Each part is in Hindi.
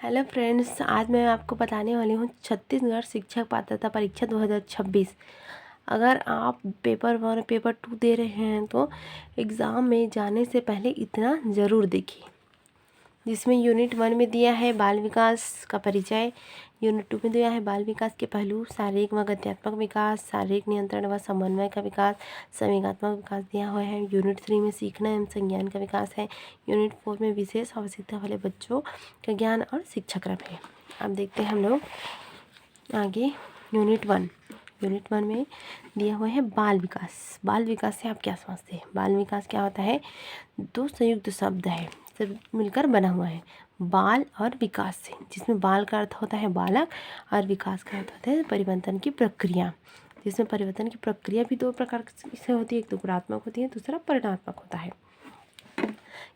हेलो फ्रेंड्स, आज मैं आपको बताने वाली हूँ छत्तीसगढ़ शिक्षक पात्रता परीक्षा 2026। अगर आप पेपर 1 पेपर 2 दे रहे हैं तो एग्ज़ाम में जाने से पहले इतना ज़रूर देखिए। जिसमें यूनिट 1 में दिया है बाल विकास का परिचय, यूनिट 2 में दिया है बाल विकास के पहलू, शारीरिक व गत्यात्मक विकास, शारीरिक नियंत्रण व समन्वय का विकास, संवेगात्मक विकास दिया हुआ है। यूनिट 3 में सीखना एवं संज्ञान का विकास है। यूनिट 4 में विशेष आवश्यकता वाले बच्चों का ज्ञान और शिक्षाक्रम है। अब देखते हैं हम लोग आगे यूनिट 1 में दिया हुआ है बाल विकास। बाल विकास से आप क्या समझते हैं? बाल विकास क्या होता है? दो संयुक्त शब्द है, सब मिलकर बना हुआ है, बाल और विकास से, जिसमें बाल का अर्थ होता है बालक और विकास का अर्थ होता है परिवर्तन की प्रक्रिया। जिसमें परिवर्तन की प्रक्रिया भी दो प्रकार से होती है, एक तो गुणात्मक होती है, दूसरा परिणात्मक होता है।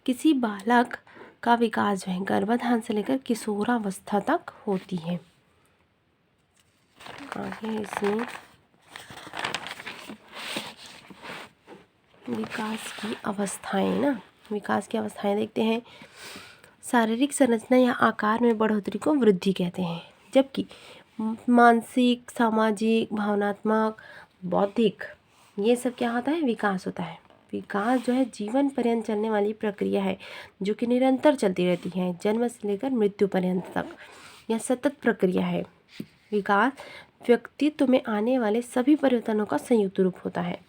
किसी बालक का विकास जो है गर्भाधान से लेकर किशोरावस्था तक होती है। आगे इसमें विकास की अवस्थाएं देखते हैं। शारीरिक संरचना या आकार में बढ़ोतरी को वृद्धि कहते हैं, जबकि मानसिक, सामाजिक, भावनात्मक, बौद्धिक, ये सब क्या होता है? विकास होता है। विकास जो है जीवन पर्यंत चलने वाली प्रक्रिया है, जो कि निरंतर चलती रहती है, जन्म से लेकर मृत्यु पर्यंत तक। यह सतत प्रक्रिया है। विकास व्यक्तित्व में आने वाले सभी परिवर्तनों का संयुक्त रूप होता है।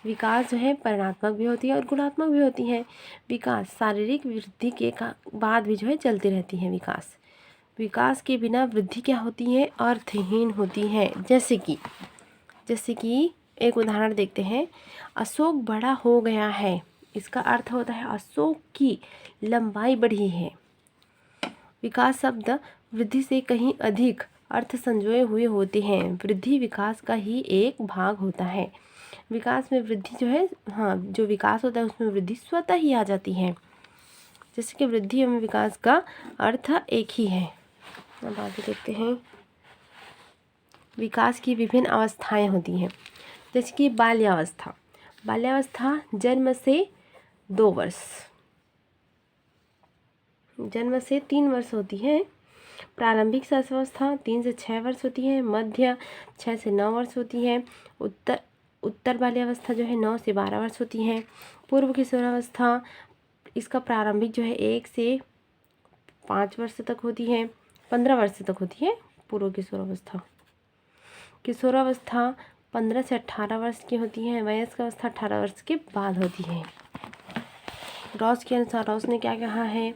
विकास जो है परिणात्मक भी होती है और गुणात्मक भी होती है। विकास शारीरिक वृद्धि के बाद भी जो है चलती रहती है। विकास के बिना वृद्धि क्या होती है? अर्थहीन होती है। जैसे कि एक उदाहरण देखते हैं। अशोक बड़ा हो गया है, इसका अर्थ होता है अशोक की लंबाई बढ़ी है। विकास शब्द वृद्धि से कहीं अधिक अर्थ संजोए हुए होते हैं। वृद्धि विकास का ही एक भाग होता है। विकास में वृद्धि जो है, जो विकास होता है उसमें वृद्धि स्वतः ही आ जाती है। जैसे कि वृद्धि एवं विकास का अर्थ एक ही है। अब आगे देखते हैं। विकास की विभिन्न अवस्थाएं होती हैं, जैसे कि बाल्यावस्था जन्म से 2 वर्ष, जन्म से 3 वर्ष होती है। प्रारंभिक शिशुअवस्था 3 से 6 वर्ष होती है। मध्य 6 से 9 वर्ष होती है। उत्तर बाल्यावस्था जो है 9 से 12 वर्ष होती है। पूर्व किशोरावस्था, इसका प्रारंभिक जो है 1 से 5 वर्ष तक होती है, 15 वर्ष तक होती है पूर्व किशोरावस्था। किशोरावस्था 15 से 18 वर्ष की होती है। वयस्क अवस्था 18 वर्ष के बाद होती है। रॉस के अनुसार रॉस ने क्या कहा है?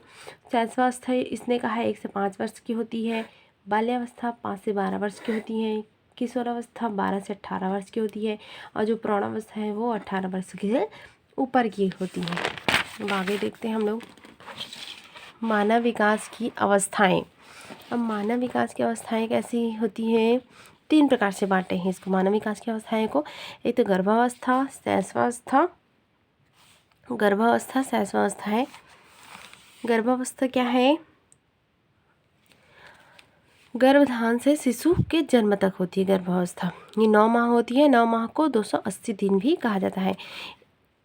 शैशवावस्था इसने कहा है 1 से 5 वर्ष की होती है। बाल्यावस्था 5 से 12 वर्ष की होती है। किशोरावस्था 12 से 18 वर्ष की होती है। और जो प्रौढ़ावस्था है वो 18 वर्ष के ऊपर की होती है। अब आगे देखते हैं हम लोग मानव विकास की अवस्थाएं। अब मानव विकास की अवस्थाएं कैसी होती हैं? 3 प्रकार से बांटे हैं इसको, मानव विकास की अवस्थाएं को। एक तो गर्भावस्था, शैशवावस्था है। गर्भावस्था क्या है? गर्भधान से शिशु के जन्म तक होती है गर्भावस्था। ये 9 माह होती है। 9 माह को 280 दिन भी कहा जाता है।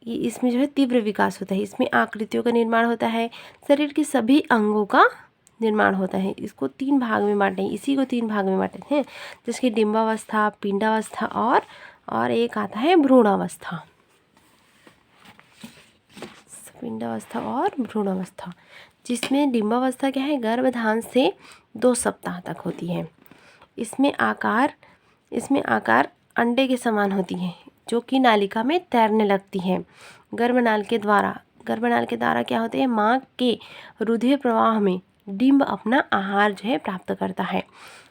ये इसमें जो है तीव्र विकास होता है। इसमें आकृतियों का निर्माण होता है, शरीर के सभी अंगों का निर्माण होता है। इसको 3 भाग में बांटे हैं, इसी को 3 भाग में बांटे हैं, जैसे कि डिम्बावस्था, पिंडावस्था और एक आता है भ्रूणावस्था। पिंडावस्था और भ्रूणावस्था, जिसमें डिम्बावस्था क्या है? गर्भधान से 2 सप्ताह तक होती है। इसमें आकार अंडे के समान होती है, जो कि नालिका में तैरने लगती है। गर्भनाल के द्वारा क्या होते हैं? माँ के रुधिर प्रवाह में डिम्ब अपना आहार जो है प्राप्त करता है।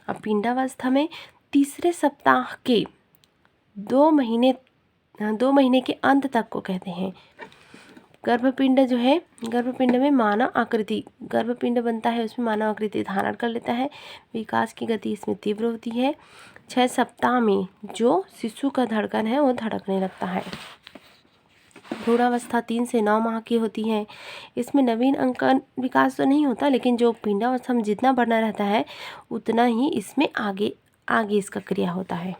अब पिंडावस्था में तीसरे सप्ताह के 2 महीने के अंत तक को कहते हैं। गर्भपिंड में मानव आकृति, गर्भपिंड बनता है, उसमें मानव आकृति धारण कर लेता है। विकास की गति इसमें तीव्र होती है। 6 सप्ताह में जो शिशु का धड़कन है वो धड़कने लगता है। भ्रूणावस्था 3 से 9 माह की होती है। इसमें नवीन अंग का विकास तो नहीं होता, लेकिन जो पिंडावस्था में जितना बढ़ना रहता है उतना ही इसमें आगे इसका क्रिया होता है।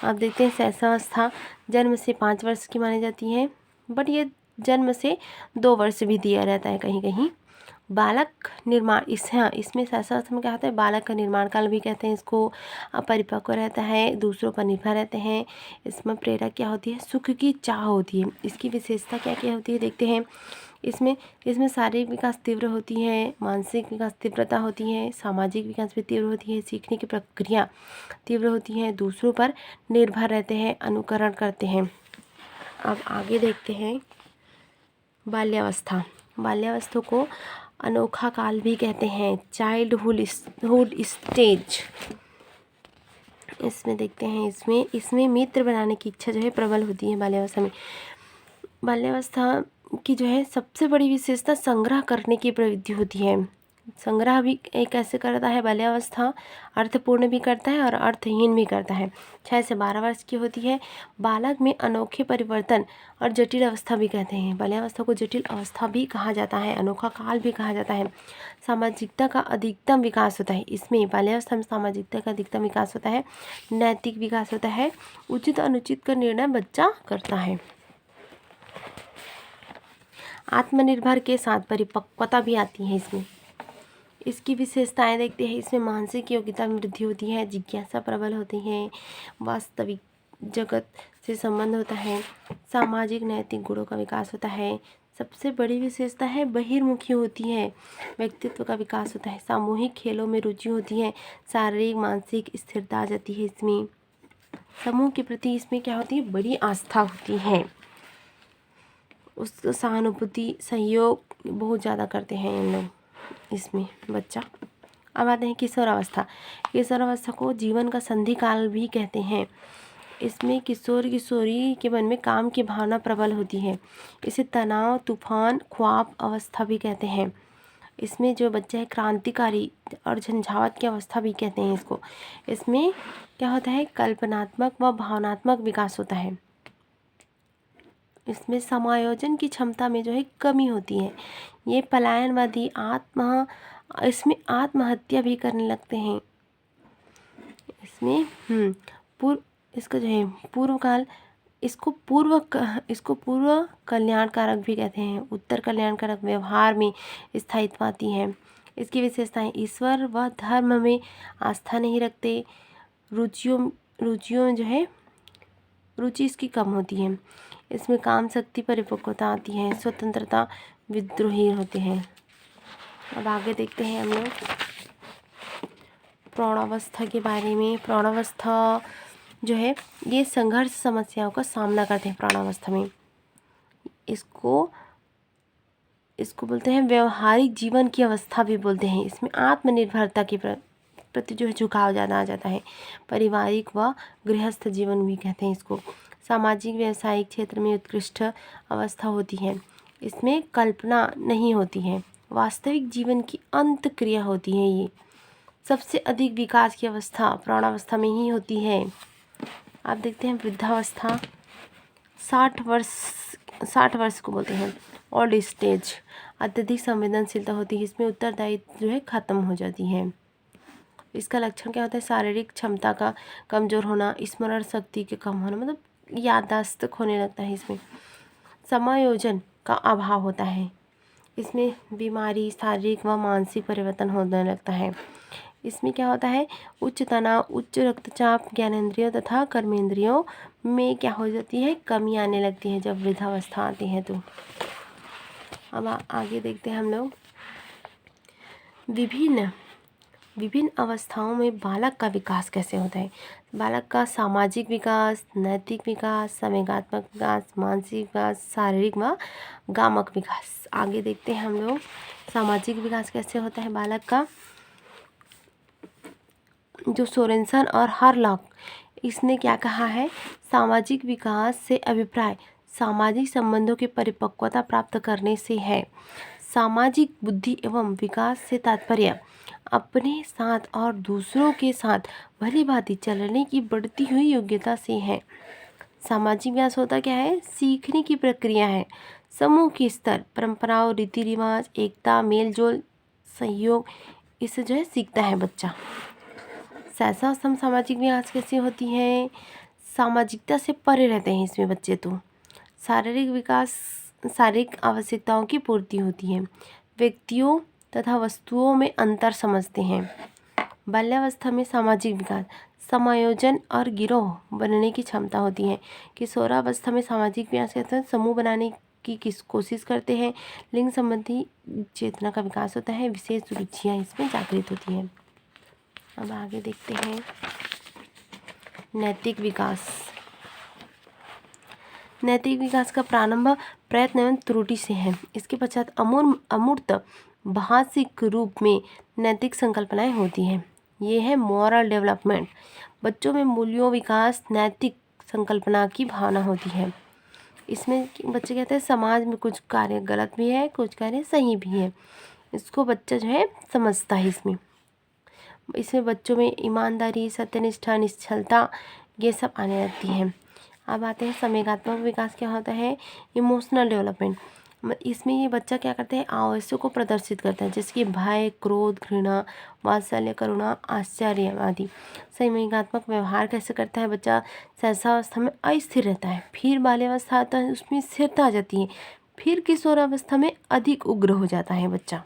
अब देखते हैं शैशवावस्था जन्म से 5 वर्ष की मानी जाती है, बट ये जन्म से 2 वर्ष भी दिया रहता है कहीं कहीं। बालक निर्माण हाँ, इसमें शैशवावस्था में क्या होता है, बालक का निर्माण काल भी कहते हैं इसको। परिपक्व रहता है, दूसरों पर निर्भर रहते हैं। इसमें प्रेरक क्या होती है, सुख की चाह होती है। इसकी विशेषता क्या क्या होती है देखते हैं। इसमें शारीरिक विकास तीव्र होती है, मानसिक विकास तीव्रता होती है, सामाजिक विकास भी तीव्र होती है, सीखने की प्रक्रिया तीव्र होती है, दूसरों पर निर्भर रहते हैं, अनुकरण करते हैं। अब आगे देखते हैं बाल्यावस्था। बाल्यावस्था को अनोखा काल भी कहते हैं, चाइल्डहुड स्टेज। इसमें देखते हैं, इसमें मित्र बनाने की इच्छा जो है प्रबल होती है बाल्यावस्था में। बाल्यावस्था की जो है सबसे बड़ी विशेषता संग्रह करने की प्रवृत्ति होती है। संग्रह भी एक ऐसे करता है बाल्यावस्था, अर्थपूर्ण भी करता है और अर्थहीन भी करता है। 6 से 12 वर्ष की होती है। बालक में अनोखे परिवर्तन और जटिल अवस्था भी कहते हैं। बाल्यावस्था को जटिल अवस्था भी कहा जाता है, अनोखा काल भी कहा जाता है। सामाजिकता का अधिकतम विकास होता है। इसमें बाल्यावस्था में सामाजिकता का अधिकतम विकास होता है, नैतिक विकास होता है, उचित अनुचित का निर्णय बच्चा करता है। आत्मनिर्भर के साथ परिपक्वता भी आती है इसमें। इसकी विशेषताएं देखते हैं। इसमें मानसिक योग्यता में वृद्धि होती है, जिज्ञासा प्रबल होती है, वास्तविक जगत से संबंध होता है, सामाजिक नैतिक गुणों का विकास होता है। सबसे बड़ी विशेषता है बहिर्मुखी होती है, व्यक्तित्व का विकास होता है, सामूहिक खेलों में रुचि होती है, शारीरिक मानसिक स्थिरता आ जाती है। इसमें समूह के प्रति इसमें क्या होती है, बड़ी आस्था होती है, उसको सहानुभूति सहयोग बहुत ज़्यादा करते हैं इन लोग इसमें बच्चा। अब आते हैं किशोरावस्था। किशोरावस्था को जीवन का संधि काल भी कहते हैं। इसमें किशोर किशोरी के मन में काम की भावना प्रबल होती है। इसे तनाव तूफान ख्वाब अवस्था भी कहते हैं। इसमें जो बच्चा है क्रांतिकारी और झंझावात की अवस्था भी कहते हैं इसको। इसमें क्या होता है, कल्पनात्मक व भावनात्मक विकास होता है। इसमें समायोजन की क्षमता में जो है कमी होती है। ये पलायनवादी इसमें आत्महत्या भी करने लगते हैं। इसमें इसका जो है पूर्वकाल, इसको पूर्व कल्याणकारक भी कहते हैं। उत्तर कल्याणकारक व्यवहार में स्थायित्व आती है। इसकी विशेषताएं, ईश्वर व धर्म में आस्था नहीं रखते, रुचियों में जो है रुचि इसकी कम होती है। इसमें काम शक्ति परिपक्वता आती है, स्वतंत्रता विद्रोही होते हैं। अब आगे देखते हैं हम लोग प्रौढ़ावस्था के बारे में। प्रौढ़ावस्था जो है ये संघर्ष समस्याओं का सामना करते हैं प्रौढ़ावस्था में। इसको बोलते हैं व्यवहारिक जीवन की अवस्था भी बोलते हैं। इसमें आत्मनिर्भरता के प्रति जो है झुकाव ज़्यादा आ जाता है। पारिवारिक व गृहस्थ जीवन भी कहते हैं इसको। सामाजिक व्यवसायिक क्षेत्र में उत्कृष्ट अवस्था होती है। इसमें कल्पना नहीं होती है, वास्तविक जीवन की अंत क्रिया होती है। ये सबसे अधिक विकास की अवस्था प्रौढ़ावस्था में ही होती है। आप देखते हैं वृद्धावस्था, 60 वर्ष को बोलते हैं ओल्ड स्टेज। अत्यधिक संवेदनशीलता होती है। इसमें उत्तरदायित्व जो है ख़त्म हो जाती है। इसका लक्षण क्या होता है, शारीरिक क्षमता का कमज़ोर होना, स्मरण शक्ति के कम होना, मतलब याददाश्त खोने लगता है। इसमें समायोजन का अभाव होता है। इसमें बीमारी, शारीरिक व मानसिक परिवर्तन होने लगता है। इसमें क्या होता है, उच्च तनाव, उच्च रक्तचाप, ज्ञानेंद्रियों तथा कर्मेंद्रियों में क्या हो जाती है, कमी आने लगती है जब वृद्धावस्था आती है तो। अब आगे देखते हैं हम लोग विभिन्न अवस्थाओं में बालक का विकास कैसे होता है। बालक का सामाजिक विकास, नैतिक विकास, संवेगात्मक विकास, मानसिक विकास, शारीरिक व गामक विकास। आगे देखते हैं हम लोग सामाजिक विकास कैसे होता है बालक का। जो सोरेनसन और हरलॉक इसने क्या कहा है, सामाजिक विकास से अभिप्राय सामाजिक संबंधों की परिपक्वता प्राप्त करने से है। सामाजिक बुद्धि एवं विकास से तात्पर्य अपने साथ और दूसरों के साथ भली भांति चलने की बढ़ती हुई योग्यता से है। सामाजिक विकास होता क्या है, सीखने की प्रक्रिया है। समूह के स्तर, परंपराओं, रीति रिवाज, एकता, मेलजोल, सहयोग, इससे जो है सीखता है बच्चा। सहसा सामाजिक विकास कैसे होती है, सामाजिकता से परे रहते हैं इसमें बच्चे तो। शारीरिक विकास, शारीरिक आवश्यकताओं की पूर्ति होती है। व्यक्तियों तथा वस्तुओं में अंतर समझते हैं। बाल्यावस्था में सामाजिक विकास, समायोजन और गिरोह बनने की क्षमता होती है। किशोरावस्था में सामाजिक विकास के तहत समूह बनाने की कोशिश करते हैं। लिंग संबंधी चेतना का विकास होता है। विशेष रुचियाँ इसमें जागृत होती हैं। अब आगे देखते हैं नैतिक विकास। नैतिक विकास का प्रारंभ प्रयत्न एवं त्रुटि से है। इसके पश्चात अमूर्त भाषिक रूप में नैतिक संकल्पनाएं होती हैं। ये है मॉरल डेवलपमेंट। बच्चों में मूल्यों विकास नैतिक संकल्पना की भावना होती है। इसमें बच्चे कहते हैं समाज में कुछ कार्य गलत भी है, कुछ कार्य सही भी है। इसको बच्चा जो है समझता है। इसमें बच्चों में ईमानदारी, सत्यनिष्ठा, निश्चलता ये सब आने लगती है। अब आते हैं संवेगात्मक विकास। क्या होता है? Emotional development. इसमें ये बच्चा क्या करते हैं? आवेशों को प्रदर्शित करता है, जैसे कि भय, क्रोध, घृणा, वात्सल्य, करुणा, आश्चर्य आदि। संवेगात्मक व्यवहार कैसे करता है बच्चा? सहसावस्था में अस्थिर रहता है, फिर बाल्यावस्था आता है उसमें स्थिरता आ जाती है, फिर किशोरावस्था में अधिक उग्र हो जाता है बच्चा।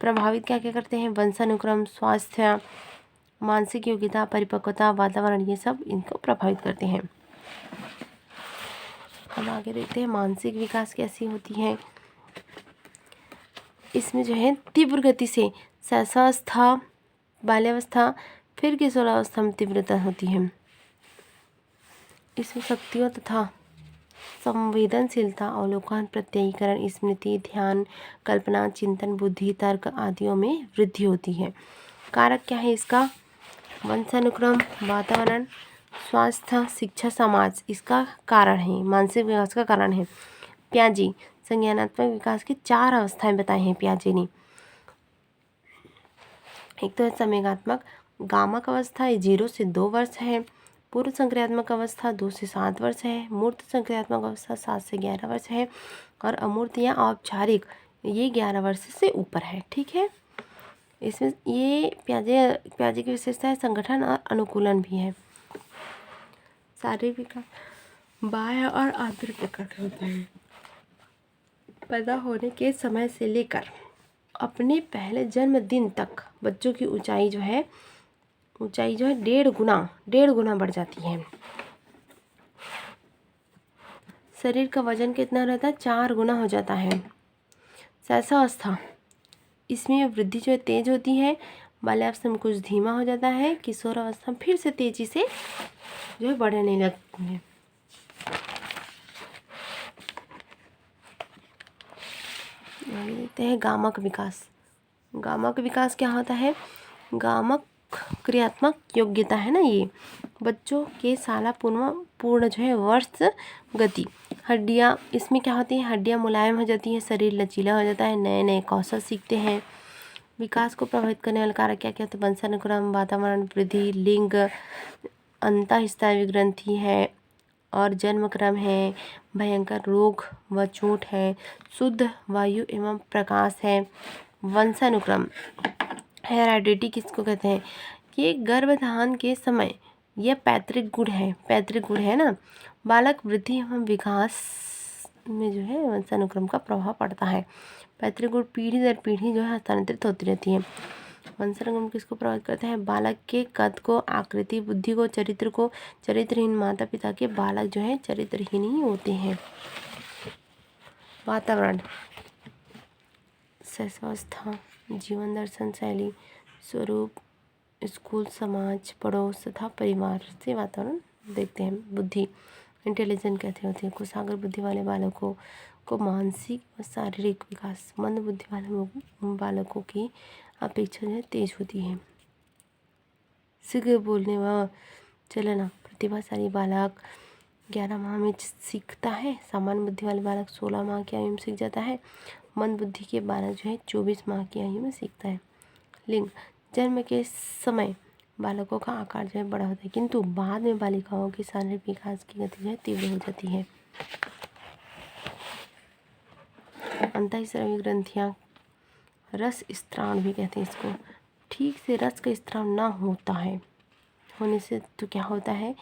प्रभावित क्या क्या करते हैं? वंशानुक्रम, स्वास्थ्य, मानसिक योग्यता, परिपक्वता, वातावरण, ये सब इनको प्रभावित करते हैं। अब आगे देखते हैं मानसिक विकास कैसी होती है। इसमें जो है तीव्र गति से शैशवावस्था, बाल्यावस्था, फिर किशोरावस्था में तीव्रता होती है। इसमें शक्तियों तथा संवेदनशीलता, अवलोकन, प्रत्ययीकरण, स्मृति, ध्यान, कल्पना, चिंतन, बुद्धि, तर्क आदियों में वृद्धि होती है। कारक क्या है इसका? वंशानुक्रम, वातावरण, स्वास्थ्य, शिक्षा, समाज इसका कारण है, मानसिक विकास का कारण है। पियाजे संज्ञानात्मक विकास की 4 अवस्थाएं बताई हैं पियाजे ने। एक तो है संवेगात्मक, गामक अवस्था 0 से 2 वर्ष है। पूर्व संक्रियात्मक अवस्था 2 से 7 वर्ष है। मूर्त संक्रियात्मक अवस्था 7 से 11 वर्ष है। और अमूर्त या औपचारिक ये 11 वर्ष से ऊपर है। ठीक है, इसमें ये पियाजे की विशेषता है संगठन और अनुकूलन भी है। शारीरिक विकास बाह्य और आंतरिक प्रकार का होता है। पैदा होने के समय से लेकर अपने पहले जन्मदिन तक बच्चों की ऊंचाई जो है 1.5 गुना बढ़ जाती है। शरीर का वजन कितना रहता है? 4 गुना हो जाता है। शैशवावस्था, इसमें वृद्धि जो है तेज होती है। बाल्यावस्था में कुछ धीमा हो जाता है। किशोरावस्था में फिर से तेजी से जो है बढ़ने लगती है। देखते हैं गामक विकास। गामक विकास क्या होता है? गामक क्रियात्मक योग्यता है ना, ये बच्चों के साला पूर्ण जो है वर्ष गति। हड्डियाँ, इसमें क्या होती है? हड्डियाँ मुलायम हो जाती हैं, शरीर लचीला हो जाता है, नए नए कौशल सीखते हैं। विकास को प्रभावित करने वाले कारक क्या क्या होते हैं? वंशानुक्रम, वातावरण, वृद्धि, लिंग, अंतःस्रावी ग्रंथि है और जन्मक्रम है। भयंकर रोग व चोट है। शुद्ध वायु एवं प्रकाश है। वंशानुक्रम, हेरेडिटी किसको कहते हैं? ये गर्भधारण के समय यह पैतृक गुण है ना। बालक वृद्धि एवं विकास में जो है वंशानुक्रम का प्रभाव पड़ता है। पैतृक गुण पीढ़ी दर पीढ़ी जो है हस्तांतरित होती रहती है। वंशानुक्रम किसको प्रभावित करते हैं? बालक के कद को, आकृति, बुद्धि को, चरित्र को। चरित्रहीन माता पिता के बालक जो है चरित्रहीन ही होते हैं। वातावरण, शैशवावस्था, जीवन दर्शन, शैली, स्वरूप, स्कूल, समाज, पड़ोस तथा परिवार से वातावरण देखते हैं। बुद्धि, इंटेलिजेंट कहते होते हैं। कुशाग्र बुद्धि वाले बालकों को मानसिक व शारीरिक विकास मंद बुद्धि वाले बालकों की अपेक्षा जो है तेज होती है। शीघ्र बोलने व चलना, प्रतिभाशाली बालक 11 माह में सीखता है। सामान्य बुद्धि वाले बालक 16 माह की आयु में सीख जाता है। मंद बुद्धि के बालक जो है 24 माह की आयु में सीखता है। लिंग, जन्म के समय बालकों का आकार जो है बड़ा होता है, किंतु बाद में बालिकाओं की शारीरिक विकास की गति जो है तीव्र हो जाती है। अंतःस्रावी ग्रंथियाँ, रस स्त्राव भी कहते हैं इसको। ठीक से रस का स्त्राव ना होने से तो क्या होता है?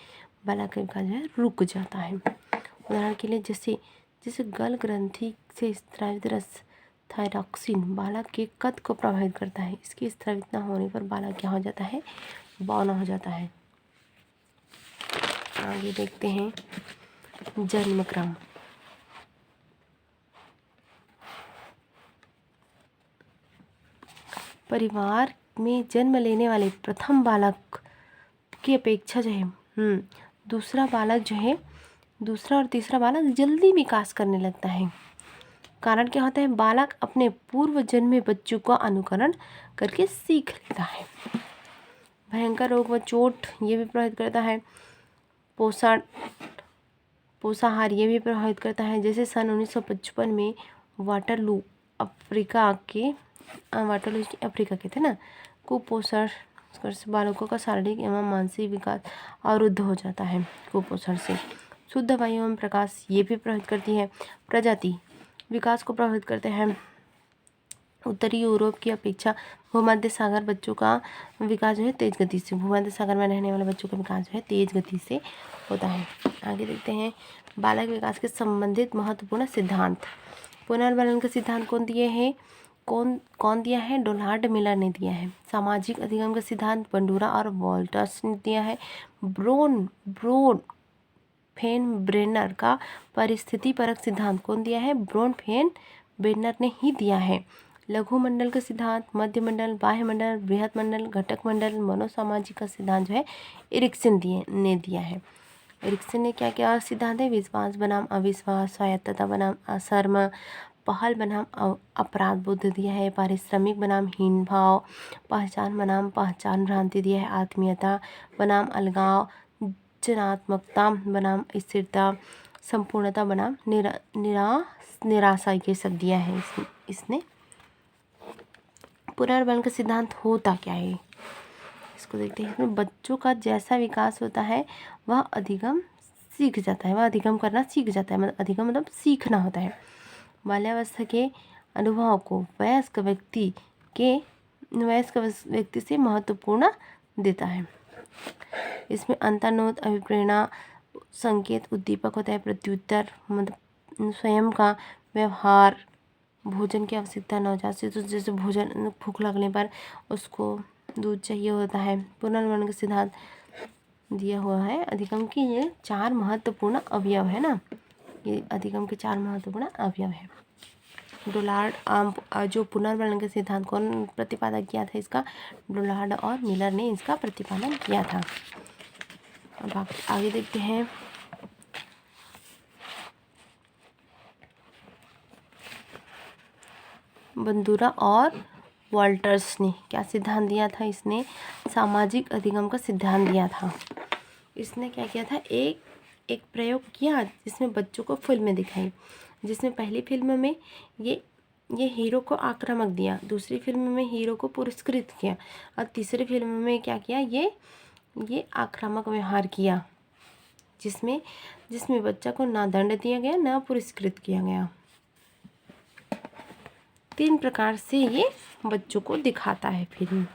बालक का विकास जो है रुक जाता है। उदाहरण के लिए जैसे गल ग्रंथि से स्त्रावित रस थायरॉक्सिन बालक के कद को प्रभावित करता है। इसके स्रावित न होने पर बालक क्या हो जाता है, बौना हो जाता है। आगे देखते हैं जन्म क्रम। परिवार में जन्म लेने वाले प्रथम बालक की अपेक्षा जो है दूसरा बालक जो है, दूसरा और तीसरा बालक जल्दी विकास करने लगता है। कारण क्या होता है, बालक अपने पूर्व जन्मे बच्चों का अनुकरण करके सीख लेता है। भयंकर रोग व चोट ये भी प्रभावित करता है। पोषाहार ये भी प्रभावित करता है। जैसे सन 1955 में वाटरलू अफ्रीका के थे ना, कुपोषण से बालकों का शारीरिक एवं मानसिक विकास अवरुद्ध हो जाता है। कुपोषण से शुद्ध वायु एवं प्रकाश ये भी प्रभावित करती है। प्रजाति विकास को प्रभावित करते हैं। उत्तरी यूरोप की अपेक्षा भूमध्य सागर बच्चों का विकास जो है तेज गति से, भूमध्य सागर में रहने वाले बच्चों का विकास जो है तेज गति से होता है। आगे देखते हैं बालक विकास के संबंधित महत्वपूर्ण सिद्धांत। पुनर्बलन का सिद्धांत कौन दिया है, डोनाल्ड मिलर ने दिया है। सामाजिक अधिगम का सिद्धांत बंडूरा और वॉल्टर्स ने दिया है। ब्रोन-फेन-ब्रेनर का परिस्थिति परक सिद्धांत कौन दिया है, ब्रोन-फेन-ब्रेनर ने ही दिया है। लघु मंडल का सिद्धांत, मध्य मंडल, बाह्य मंडल, बृहत मंडल, घटक मंडल, मनोसामाजिक का सिद्धांत जो है एरिक्सन ने दिया है। एरिक्सन ने क्या क्या सिद्धांत है, विश्वास बनाम अविश्वास, स्वायत्तता बनाम असर्म, पहल बनाम अपराध बोध दिया है। पारिश्रमिक बनाम हीन भाव, पहचान बनाम पहचान भ्रांति दिया है। आत्मीयता बनाम अलगाव, जनात्मकता बनाम स्थिरता, संपूर्णता बनाम निराशा, ये सब दिया है इसने। पुनर्बलन का सिद्धांत होता क्या है, इसको देखते हैं। इसमें बच्चों का जैसा विकास होता है वह अधिगम सीख जाता है, वह अधिगम करना सीख जाता है। मतलब अधिगम मतलब सीखना होता है। बाल्यावस्था के अनुभवों को वयस्क व्यक्ति से महत्वपूर्ण देता है। इसमें अंतर्निहित अभिप्रेरणा, संकेत, उद्दीपक होता है, प्रत्युत्तर, मतलब स्वयं का व्यवहार, भोजन की आवश्यकता, नवजात से तो जैसे भोजन भूख लगने पर उसको दूध चाहिए होता है। पुनर्बलन का सिद्धांत दिया हुआ है। अधिगम की ये 4 महत्वपूर्ण अवयव है ना, ये अधिगम के 4 महत्वपूर्ण अवयव है। जो पुनर्बलन के सिद्धांत कौन प्रतिपादन किया था इसका, डोनाल्ड और मिलर ने इसका प्रतिपादन किया था। अब आगे देखते हैं बंदूरा और वॉल्टर्स ने क्या सिद्धांत दिया था। इसने सामाजिक अधिगम का सिद्धांत दिया था। इसने क्या किया था, एक प्रयोग किया जिसमें बच्चों को फिल्में दिखाई, जिसमें पहली फिल्म में ये हीरो को आक्रामक दिया, दूसरी फिल्म में हीरो को पुरस्कृत किया और तीसरी फिल्म में क्या किया, ये आक्रामक व्यवहार किया, जिसमें बच्चा को ना दंड दिया गया ना पुरस्कृत किया गया। 3 प्रकार से ये बच्चों को दिखाता है फिल्म।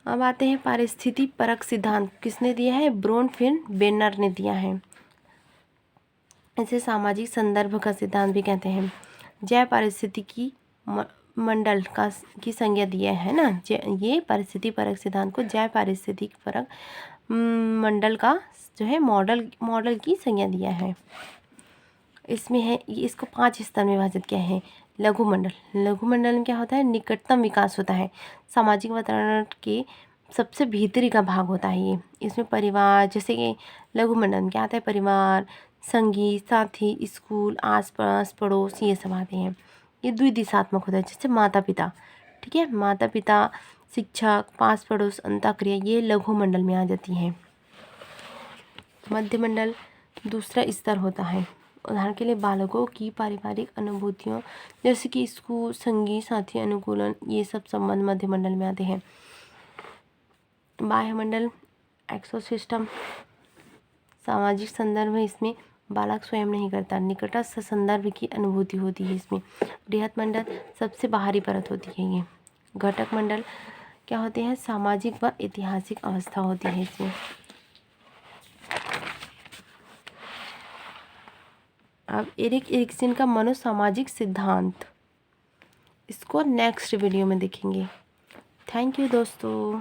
अब आते हैं पारिस्थिति परक सिद्धांत, किसने दिया है, ब्रोन-फेन-ब्रेनर ने दिया है। इसे सामाजिक संदर्भ का सिद्धांत भी कहते हैं। जैव पारिस्थितिकी मंडल की संज्ञा दिया है ना, ये परिस्थिति परक सिद्धांत को जैव पारिस्थितिक परक मंडल का जो है मॉडल की संज्ञा दिया है। इसमें है, इसको 5 स्तर में विभाजित किया है। लघु मंडल में क्या होता है, निकटतम विकास होता है, सामाजिक वातावरण के सबसे भीतरी का भाग होता है ये। इसमें परिवार, जैसे कि लघु मंडल में क्या आता है, परिवार, संगी, साथी, स्कूल, आसपास, पड़ोस, ये सब आते हैं। ये द्विदिशात्मक होता है, जैसे माता पिता, ठीक है, माता पिता, शिक्षक, पास पड़ोस, अंतःक्रिया, ये लघु मंडल में आ जाती हैं। मध्य मंडल दूसरा स्तर होता है। उदाहरण के लिए बालकों की पारिवारिक अनुभूतियों जैसे कि स्कूल, संगी, साथी, अनुकूलन, ये सब संबंध मध्य मंडल में आते हैं। बाह्य मंडल एक्सोसिस्टम, सामाजिक संदर्भ है, इसमें बालक स्वयं नहीं करता, निकटस्थ संदर्भ की अनुभूति होती है इसमें। बृहत मंडल सबसे बाहरी परत होती है ये। घटक मंडल क्या होते हैं, सामाजिक व ऐतिहासिक अवस्था होती है इसमें। अब एरिक एरिक्सन का मनोसामाजिक सिद्धांत, इसको नेक्स्ट वीडियो में देखेंगे। थैंक यू दोस्तों।